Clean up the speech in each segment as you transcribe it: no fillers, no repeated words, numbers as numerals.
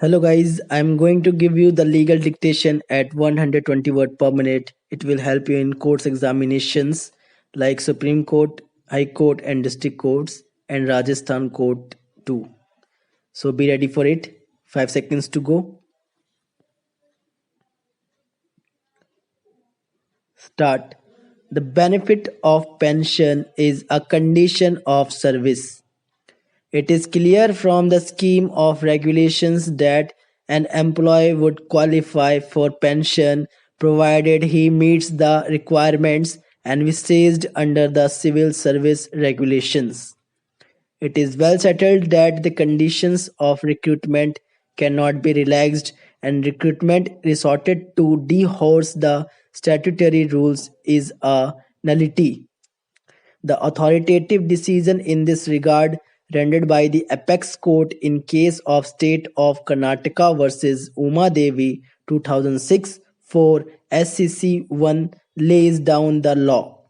Hello guys, I'm going to give you the legal dictation at 120 word per minute. It will help you in courts examinations like Supreme Court, High Court and District Courts and Rajasthan Court too. So be ready for it. 5 seconds to go. Start. The benefit of pension is a condition of service. It is clear from the scheme of regulations that an employee would qualify for pension provided he meets the requirements envisaged under the civil service regulations. It is well settled that the conditions of recruitment cannot be relaxed, and recruitment resorted to dehorse the statutory rules is a nullity. The authoritative decision in this regard, rendered by the Apex Court in case of State of Karnataka versus Uma Devi 2006 for SCC 1, lays down the law.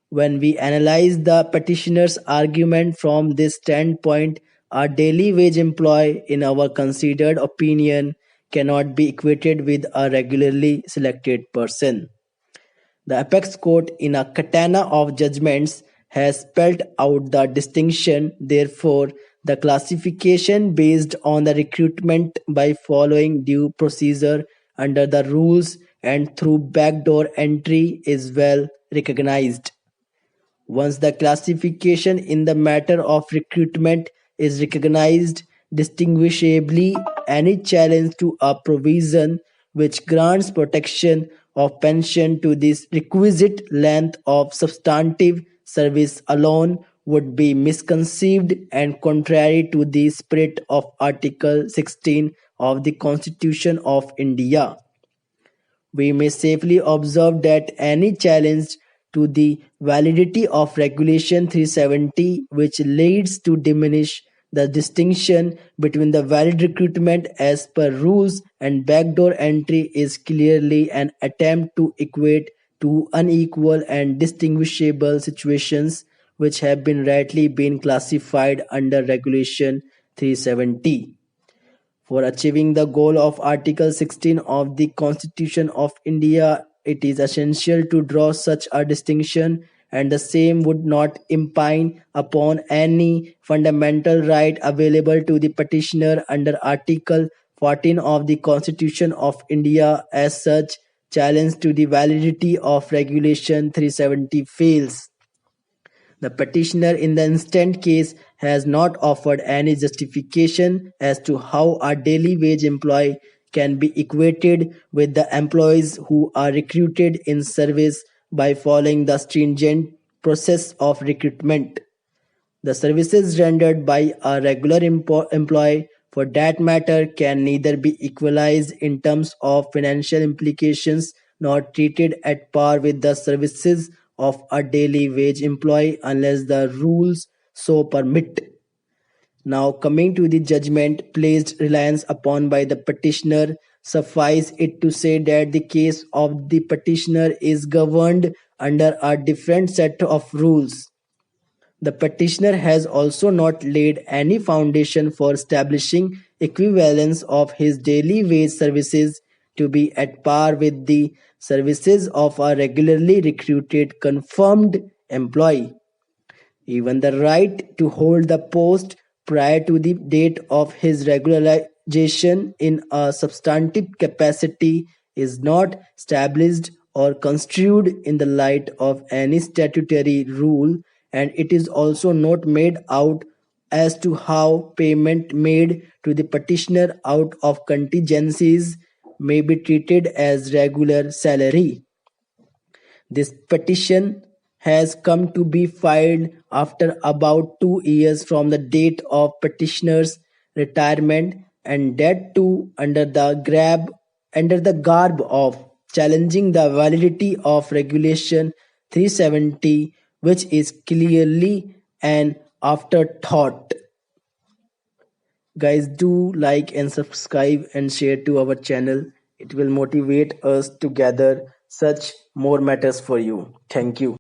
When we analyze the petitioner's argument from this standpoint, a daily wage employee, in our considered opinion, cannot be equated with a regularly selected person. The apex court, in a katana of judgments, has spelled out the distinction. Therefore, the classification based on the recruitment by following due procedure under the rules and through backdoor entry is well recognized. Once the classification in the matter of recruitment is recognized, distinguishably, any challenge to a provision which grants protection of pension to this requisite length of substantive service alone would be misconceived and contrary to the spirit of Article 16 of the Constitution of India. We may safely observe that any challenge to the validity of Regulation 370 which leads to diminish the distinction between the valid recruitment as per rules and backdoor entry is clearly an attempt to equate two unequal and distinguishable situations which have been rightly been classified under Regulation 370. For achieving the goal of Article 16 of the Constitution of India, it is essential to draw such a distinction, and the same would not impinge upon any fundamental right available to the petitioner under Article 14 of the Constitution of India. As such, challenge to the validity of Regulation 370 fails. The petitioner in the instant case has not offered any justification as to how a daily wage employee can be equated with the employees who are recruited in service by following the stringent process of recruitment. The services rendered by a regular employee, for that matter, can neither be equalized in terms of financial implications nor treated at par with the services of a daily wage employee unless the rules so permit. Now, coming to the judgment placed reliance upon by the petitioner, suffice it to say that the case of the petitioner is governed under a different set of rules. The petitioner has also not laid any foundation for establishing equivalence of his daily wage services to be at par with the services of a regularly recruited confirmed employee. Even the right to hold the post prior to the date of his regularization in a substantive capacity is not established or construed in the light of any statutory rule, and it is also not made out as to how payment made to the petitioner out of contingencies may be treated as regular salary. This petition has come to be filed after about 2 years from the date of petitioner's retirement, and that too under the garb of challenging the validity of Regulation 370, which is clearly an afterthought. Guys, do like and subscribe and share to our channel. It will motivate us to gather such more matters for you. Thank you.